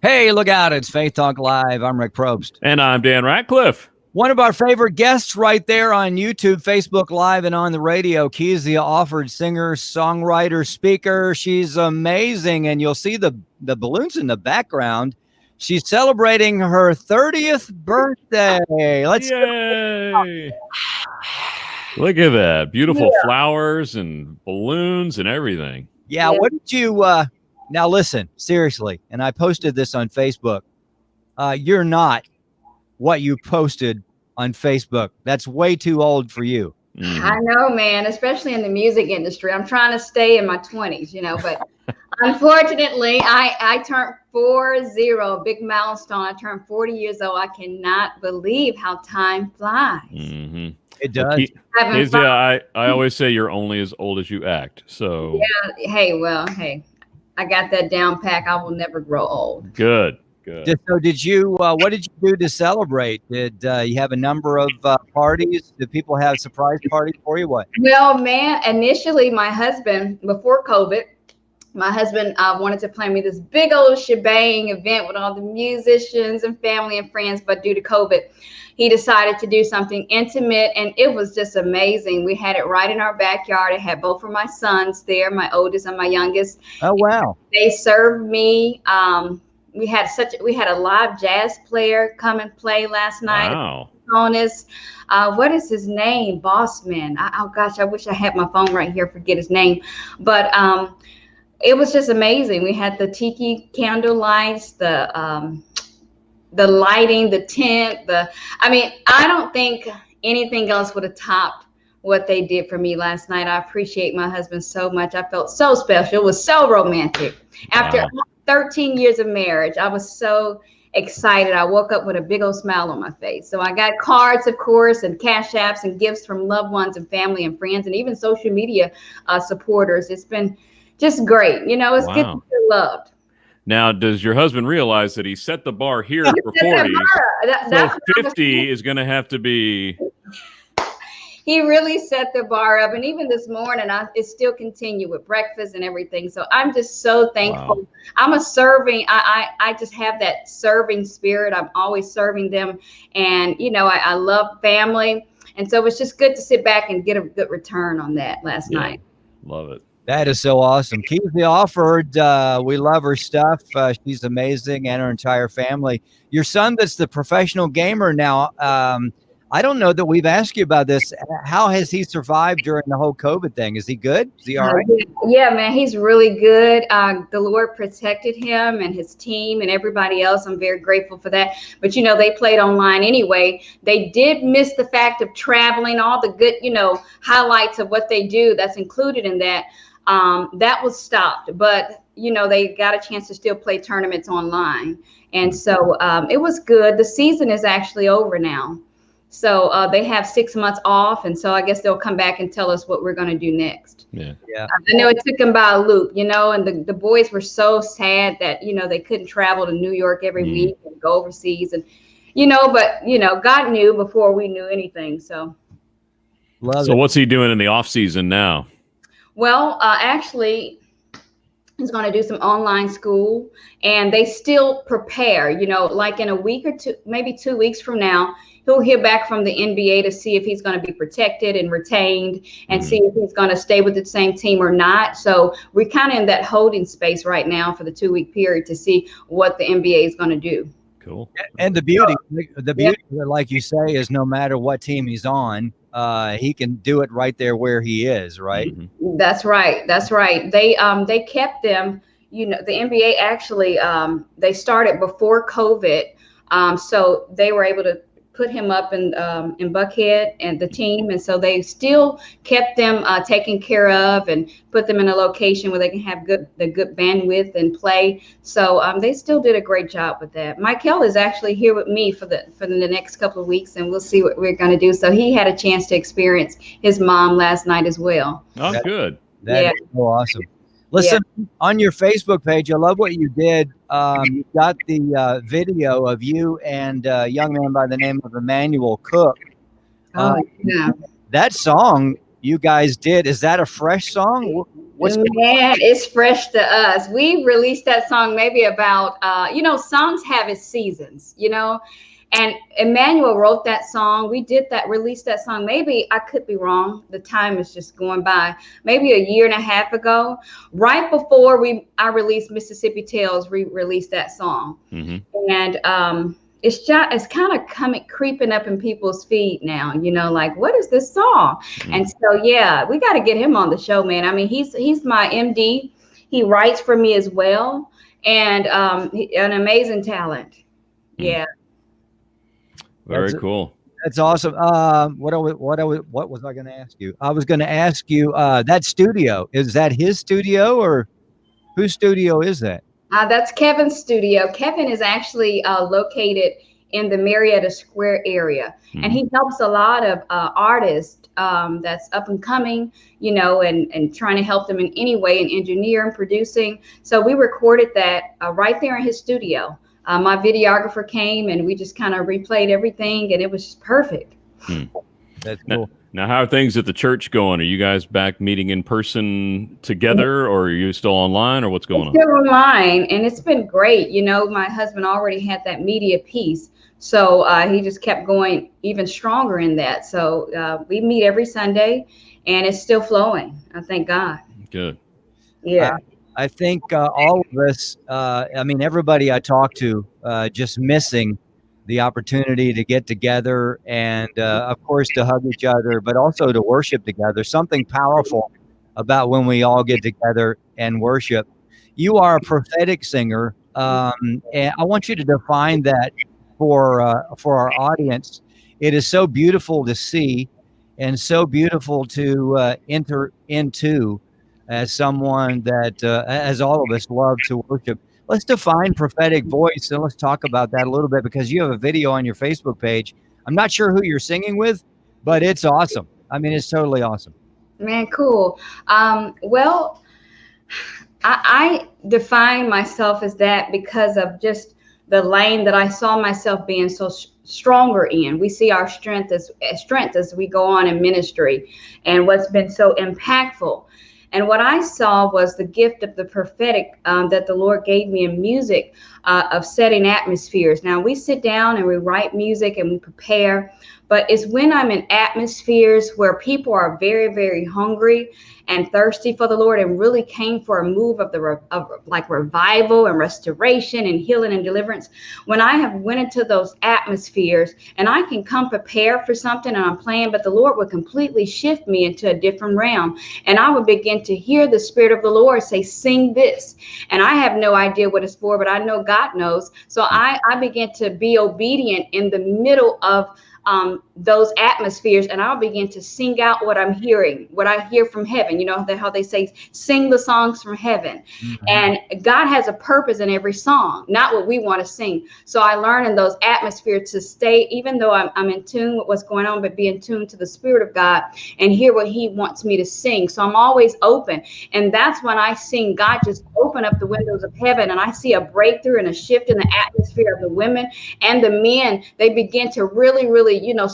Hey, look out. It's Faith Talk Live. I'm Rick Probst. And I'm Dan Ratcliffe. One of our favorite guests right there on YouTube, Facebook Live, and on the radio, Kezia Alford, singer, songwriter, speaker. She's amazing, and you'll see the balloons in the background. She's celebrating her 30th birthday. Yay! Look at that. Beautiful flowers and balloons and everything. Yeah, what did you... Now, listen, seriously, and I posted this on Facebook. You're not what you posted on Facebook. That's way too old for you. I know, man, especially in the music industry. I'm trying to stay in my 20s, but unfortunately, I turned 40, big milestone. I turned 40 years old. I cannot believe how time flies. Mm-hmm. It does. Kezia, I always say you're only as old as you act. So yeah, hey, I got that down pack. I will never grow old. Good. So did you, what did you do to celebrate? Did you have a number of parties? Did people have surprise parties for you? What? Well, man, initially my husband, before COVID, my husband wanted to plan me this big old shebang event with all the musicians and family and friends. But due to COVID, he decided to do something intimate, and it was just amazing. We had it right in our backyard. I had both of my sons there, my oldest and my youngest. Oh, wow. They served me. We had a live jazz player come and play last night. Wow. Bonus. What is his name? Bossman. Oh gosh, I wish I had my phone right here. Forget his name. But it was just amazing. We had the tiki candle lights, the lighting, the tent, I don't think anything else would have topped what they did for me last night. I appreciate my husband so much. I felt so special. It was so romantic. After 13 years of marriage, I was so excited. I woke up with a big old smile on my face. So I got cards, of course, and cash apps and gifts from loved ones and family and friends and even social media supporters. It's been just great. It's good to feel loved. Now, does your husband realize that he set the bar here for 40? So 50 is going to have to be... He really set the bar up. And even this morning, it still continued with breakfast and everything. So I'm just so thankful. Wow. I'm a serving. I just have that serving spirit. I'm always serving them. And, I love family. And so it's just good to sit back and get a good return on that last night. Love it. That is so awesome. Kezia Alford, we love her stuff. She's amazing, and her entire family. Your son that's the professional gamer now, I don't know that we've asked you about this. How has he survived during the whole COVID thing? Is he good? Is he all right? Yeah, man, he's really good. The Lord protected him and his team and everybody else. I'm very grateful for that. But, they played online anyway. They did miss the fact of traveling, all the good, highlights of what they do that's included in that. That was stopped, but they got a chance to still play tournaments online. And so it was good. The season is actually over now. So they have 6 months off. And so I guess they'll come back and tell us what we're going to do next. Yeah. I know it took them by a loop, and the boys were so sad that, they couldn't travel to New York every week and go overseas. And, but, God knew before we knew anything. So what's he doing in the off season now? Well, actually, he's going to do some online school, and they still prepare, like in a week or two, maybe 2 weeks from now, he'll hear back from the NBA to see if he's going to be protected and retained and see if he's going to stay with the same team or not. So we're kind of in that holding space right now for the 2 week period to see what the NBA is going to do. Cool. And the beauty, like you say, is no matter what team he's on, he can do it right there where he is, right? Mm-hmm. That's right. They kept them, the NBA actually, they started before COVID. So they were able to put him up in Buckhead and the team. And so they still kept them taken care of and put them in a location where they can have the good bandwidth and play. So they still did a great job with that. Michael is actually here with me for the next couple of weeks, and we'll see what we're going to do. So he had a chance to experience his mom last night as well. Oh, good. That is so awesome. Listen, on your Facebook page, I love what you did. You got the video of you and a young man by the name of Emmanuel Cook. Yeah. That song you guys did, is that a fresh song? Man, it's fresh to us. We released that song maybe about, songs have its seasons, and Emmanuel wrote that song. We released that song. Maybe I could be wrong. The time is just going by. Maybe a year and a half ago, right before I released Mississippi Tales, we released that song. Mm-hmm. And it's kind of creeping up in people's feed now, like, what is this song? Mm-hmm. And so, yeah, we got to get him on the show, man. I mean, he's my MD. He writes for me as well. And an amazing talent. Mm-hmm. Yeah. Very cool. That's awesome. What was I going to ask you? I was going to ask you, that studio, is that his studio or whose studio is that? That's Kevin's studio. Kevin is actually located in the Marietta Square area, and he helps a lot of artists that's up and coming, and trying to help them in any way in engineering, producing. So we recorded that right there in his studio. My videographer came and we just kind of replayed everything, and it was just perfect. That's cool. Now, how are things at the church going? Are you guys back meeting in person together, or are you still online, or what's going on? Still online, and it's been great. My husband already had that media piece, so he just kept going even stronger in that. So we meet every Sunday, and it's still flowing. I thank God. Good. Yeah. I think all of us, everybody I talk to, just missing the opportunity to get together and, of course, to hug each other, but also to worship together. Something powerful about when we all get together and worship. You are a prophetic singer, and I want you to define that for our audience. It is so beautiful to see and so beautiful to enter into as someone that, as all of us, love to worship. Let's define prophetic voice, and let's talk about that a little bit, because you have a video on your Facebook page. I'm not sure who you're singing with, but it's awesome. I mean, it's totally awesome. Man, cool. Well, I define myself as that because of just the lane that I saw myself being so stronger in. We see our strength as we go on in ministry, and what's been so impactful. And what I saw was the gift of the prophetic that the Lord gave me in music, of setting atmospheres. Now, we sit down and we write music and we prepare, but it's when I'm in atmospheres where people are very, very hungry and thirsty for the Lord and really came for a move of revival and restoration and healing and deliverance. When I have went into those atmospheres and I can come prepared for something and I'm playing, but the Lord would completely shift me into a different realm. And I would begin to hear the Spirit of the Lord say, sing this. And I have no idea what it's for, but I know God knows. So I began to be obedient in the middle of those atmospheres, and I'll begin to sing out what I'm hearing, what I hear from heaven. How they say, sing the songs from heaven. Mm-hmm. And God has a purpose in every song, not what we want to sing. So I learn in those atmospheres to stay, even though I'm in tune with what's going on, but be in tune to the Spirit of God and hear what He wants me to sing. So I'm always open. And that's when I sing, God just open up the windows of heaven, and I see a breakthrough and a shift in the atmosphere of the women and the men. They begin to really, really,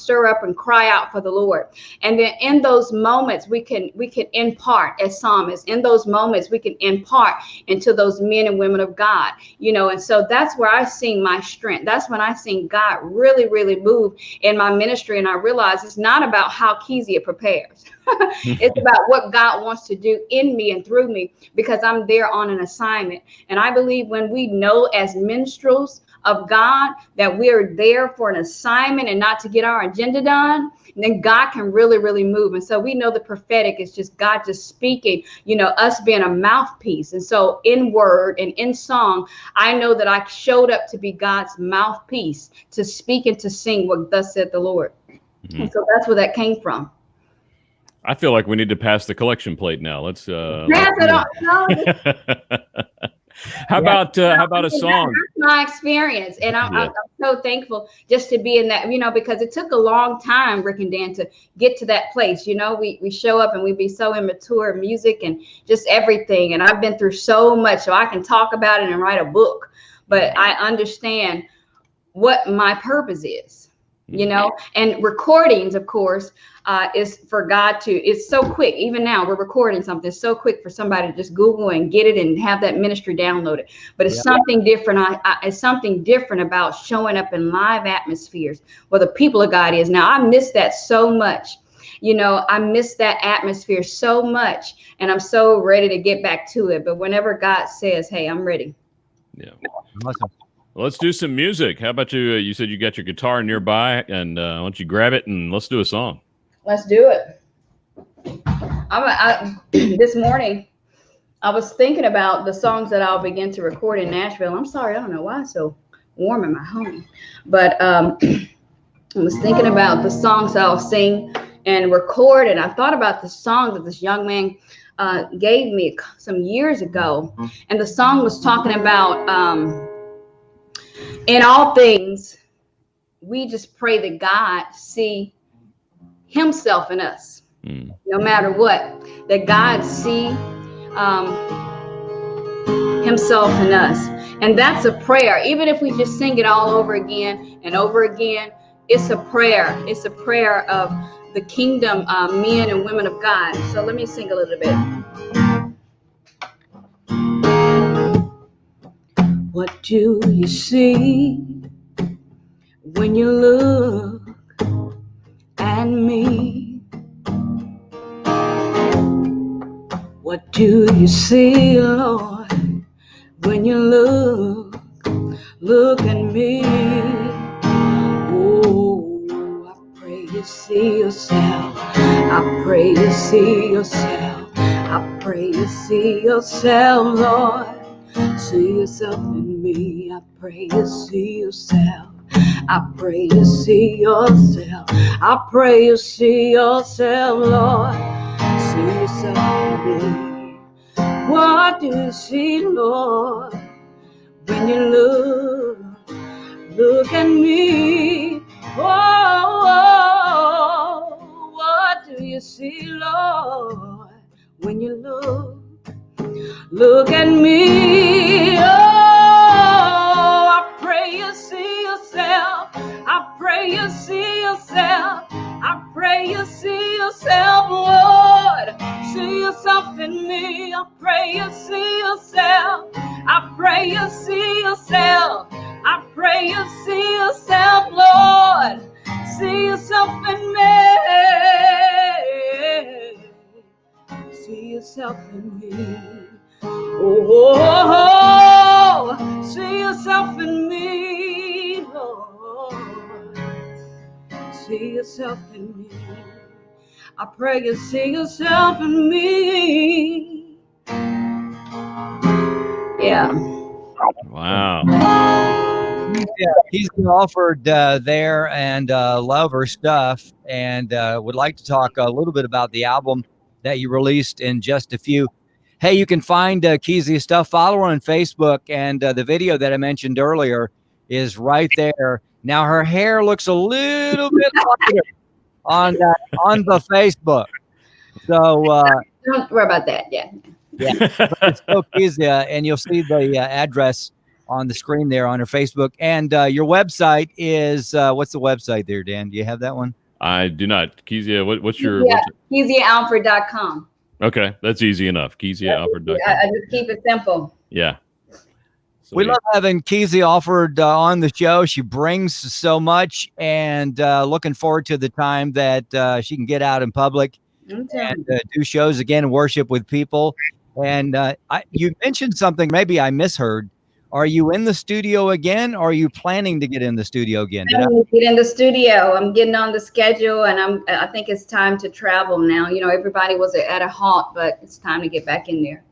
stir up and cry out for the Lord. And then in those moments, we can impart as psalmists. In those moments, we can impart into those men and women of God, and so that's where I sing my strength. That's when I sing God really, really move in my ministry. And I realize it's not about how Kezia prepares. It's about what God wants to do in me and through me, because I'm there on an assignment. And I believe when we know as minstrels of God that we're there for an assignment and not to get our agenda done, then God can really, really move. And so we know the prophetic is just God just speaking, us being a mouthpiece. And so in word and in song, I know that I showed up to be God's mouthpiece, to speak and to sing what thus said the Lord. Mm-hmm. And so that's where that came from. I feel like we need to pass the collection plate now. Let's pass it on. How about a song? That's my experience, and I'm so thankful just to be in that, because it took a long time, Rick and Dan, to get to that place. We show up and we be so immature in music and just everything, and I've been through so much, so I can talk about it and write a book, but I understand what my purpose is. you know, and recordings, of course, is for God to, it's so quick. Even now we're recording something so quick for somebody to just Google and get it and have that ministry downloaded. But it's something different. It's something different about showing up in live atmospheres where the people of God is. Now, I miss that so much. You know, I miss that atmosphere so much, and I'm so ready to get back to it. But whenever God says, hey, I'm ready. Yeah. Awesome. Well, let's do some music. How about you? You said you got your guitar nearby, and why don't you grab it and let's do a song? Let's do it. This morning, I was thinking about the songs that I'll begin to record in Nashville. I'm sorry, I don't know why it's so warm in my home, but I was thinking about the songs I'll sing and record, and I thought about the song that this young man gave me some years ago, and the song was talking about in all things, we just pray that God see himself in us, no matter what, that God see himself in us. And that's a prayer. Even if we just sing it all over again and over again, it's a prayer. It's a prayer of the kingdom, men and women of God. So let me sing a little bit. What do you see when you look at me? What do you see, Lord, when you look at me? Oh, I pray you see yourself. I pray you see yourself. I pray you see yourself, Lord. See yourself in me. I pray you see yourself. I pray you see yourself. I pray you see yourself, Lord. See yourself in me. What do you see, Lord, when you look at me? Oh, what do you see, Lord, when you look at me? Oh, I pray you see yourself. I pray you see yourself. I pray you see yourself, Lord. See yourself in me. I pray you see yourself. I pray you see yourself. I pray you see yourself, Lord. See yourself in me. See yourself in me. Oh, see yourself in me, Lord. See yourself in me. I pray you see yourself in me. Yeah. Wow. Yeah, he's offered there and love her stuff, and would like to talk a little bit about the album that you released in just a few. Hey, you can find Kezia's stuff. Follow her on Facebook, and the video that I mentioned earlier is right there. Now her hair looks a little bit lighter on the Facebook. So don't worry about that. Yeah. But it's still Kezia, and you'll see the address on the screen there on her Facebook. And your website is what's the website there, Dan? Do you have that one? I do not. Kezia, what's your website? KeziaAlford.com. Okay, that's easy enough. KeziaAlford.com. I just keep it simple. Yeah. So we love having Kezia Alford on the show. She brings so much, and looking forward to the time that she can get out in public and do shows again and worship with people. And you mentioned something maybe I misheard. Are you in the studio again, or are you planning to get in the studio again? Get in the studio. I'm getting on the schedule, and I think it's time to travel now. You know, everybody was at a halt, but it's time to get back in there.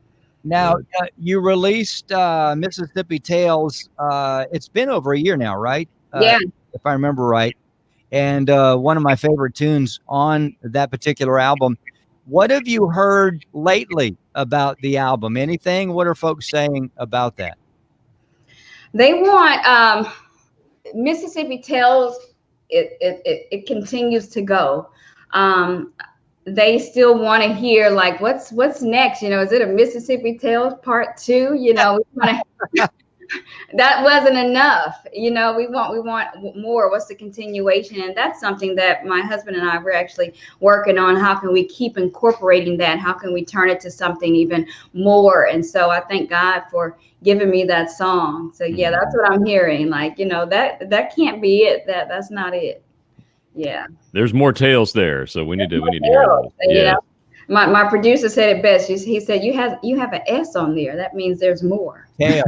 Now, you released Mississippi Tales. It's been over a year now, right? Yeah. If I remember right. And one of my favorite tunes on that particular album. What have you heard lately about the album? Anything? What are folks saying about that? They want Mississippi Tales. It continues to go. They still want to hear like what's next. You know, is it a Mississippi Tales Part 2? You know, that wasn't enough. We want more. What's the continuation? And that's something that my husband and I were actually working on. How can we keep incorporating that? How can we turn it to something even more? And so I thank God for giving me that song. So yeah, that's what I'm hearing. Like, that can't be it. That's not it. Yeah. There's more tales there. So we need to hear those. Yeah. My producer said it best. He said, you have an S on there. That means there's more. Yeah.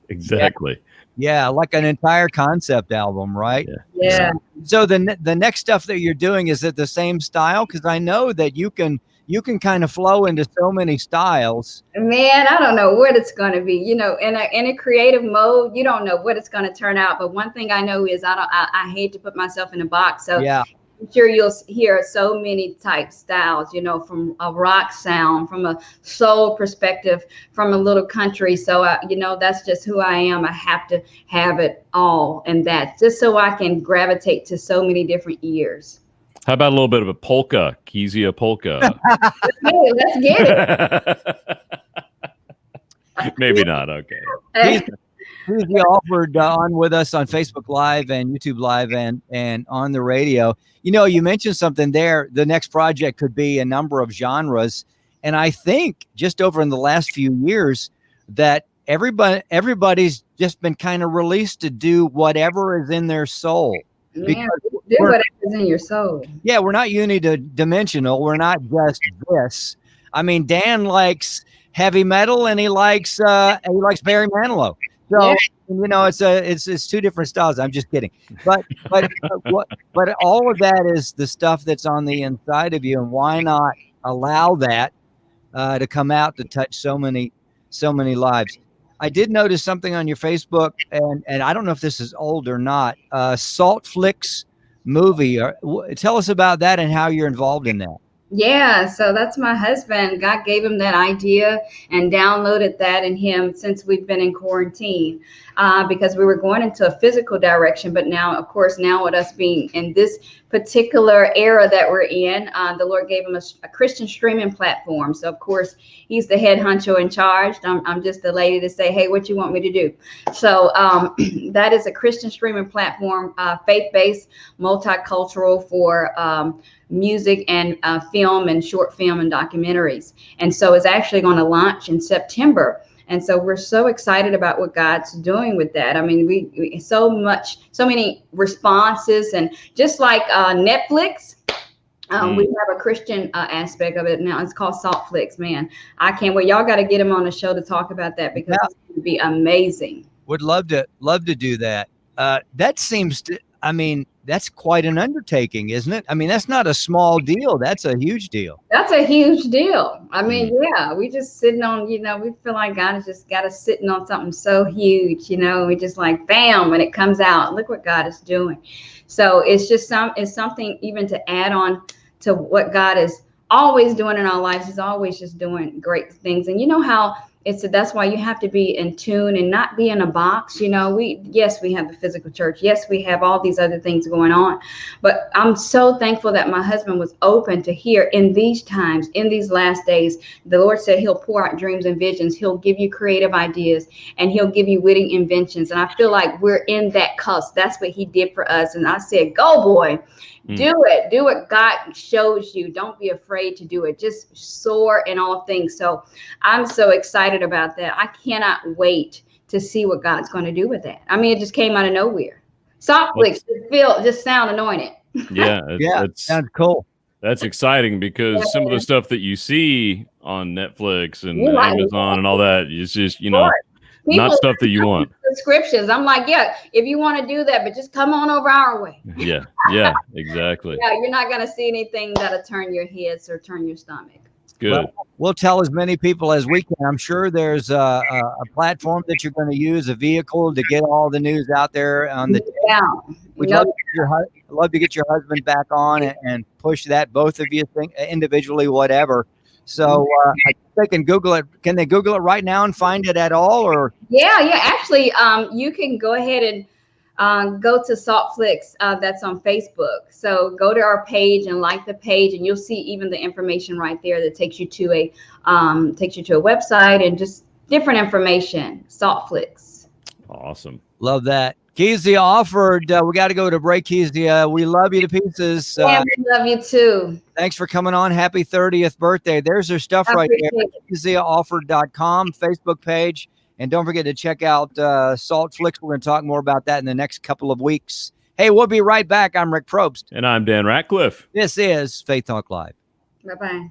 Exactly. Yeah, like an entire concept album, right? Yeah. So the next stuff that you're doing, is it the same style? Because I know that you can kind of flow into so many styles. Man, I don't know what it's going to be. In a creative mode, you don't know what it's going to turn out. But one thing I know is I hate to put myself in a box. So yeah. I'm sure you'll hear so many type styles, from a rock sound, from a soul perspective, from a little country. So, that's just who I am. I have to have it all, and that just so I can gravitate to so many different ears. How about a little bit of a polka, Kezia polka? Hey, let's get it. Maybe not. Okay. Kezia Alford on with us on Facebook Live and YouTube Live and on the radio. You mentioned something there. The next project could be a number of genres. And I think just over in the last few years that everybody's just been kind of released to do whatever is in their soul. Yeah, do whatever's in your soul. Yeah, we're not unidimensional. We're not just this. I mean, Dan likes heavy metal and he likes Barry Manilow. So it's two different styles. I'm just kidding, but all of that is the stuff that's on the inside of you, and why not allow that to come out to touch so many lives? I did notice something on your Facebook, and I don't know if this is old or not. Salt Flicks movie. Tell us about that and how you're involved in that. Yeah, so that's my husband. God gave him that idea and downloaded that in him since we've been in quarantine, because we were going into a physical direction. But now, of course, now with us being in this particular era that we're in, the Lord gave him a Christian streaming platform. So, of course, he's the head honcho in charge. I'm just the lady to say, hey, what you want me to do? So that is a Christian streaming platform, faith-based, multicultural for music and film and short film and documentaries. And so it's actually going to launch in September. And so we're so excited about what God's doing with that. I mean, we so many responses, and just like Netflix, we have a Christian aspect of it now. It's called Salt Flicks. Man, I can't wait. Y'all got to get him on the show to talk about that, because it's going to be amazing. Would love to do that. That seems to, I mean, that's quite an undertaking, isn't it? I mean, that's not a small deal. That's a huge deal. That's a huge deal. I mean, yeah, we just sitting on, we feel like God has just got us sitting on something so huge, we just like, bam, when it comes out, look what God is doing. So it's just it's something even to add on to what God is always doing in our lives. He's always just doing great things. And you know how that's why you have to be in tune and not be in a box. We have the physical church. Yes, we have all these other things going on. But I'm so thankful that my husband was open to hear in these times, in these last days. The Lord said he'll pour out dreams and visions. He'll give you creative ideas, and he'll give you witty inventions. And I feel like we're in that cusp. That's what he did for us. And I said, go, boy. Do it. Do what God shows you. Don't be afraid to do it. Just soar in all things. So I'm so excited about that. I cannot wait to see what God's going to do with that. I mean, it just came out of nowhere. Salt Flicks just sound anointed. Yeah. That sounds cool. That's exciting, because some of the stuff that you see on Netflix and Amazon and all that is just, not stuff that you want. Subscriptions. I'm like, yeah, if you want to do that, but just come on over our way. Yeah, exactly. Yeah, you're not going to see anything that'll turn your heads or turn your stomach. Good. Well, we'll tell as many people as we can. I'm sure there's a platform that you're going to use, a vehicle to get all the news out there on the. Yeah. We'd love to get your husband back on and push that. Both of you think individually, whatever. So they can Google it. Can they Google it right now and find it at all? Or yeah. Actually, you can go ahead and go to Salt Flicks. That's on Facebook. So go to our page and like the page, and you'll see even the information right there that takes you to a website and just different information. Salt Flicks. Awesome. Love that. Kezia Alford, we got to go to break, Kezia. We love you to pieces. Yeah, we love you too. Thanks for coming on. Happy 30th birthday. There's her stuff right there. KeziaAlford.com, Facebook page. And don't forget to check out Salt Flicks. We're going to talk more about that in the next couple of weeks. Hey, we'll be right back. I'm Rick Probst. And I'm Dan Ratcliffe. This is Faith Talk Live. Bye-bye.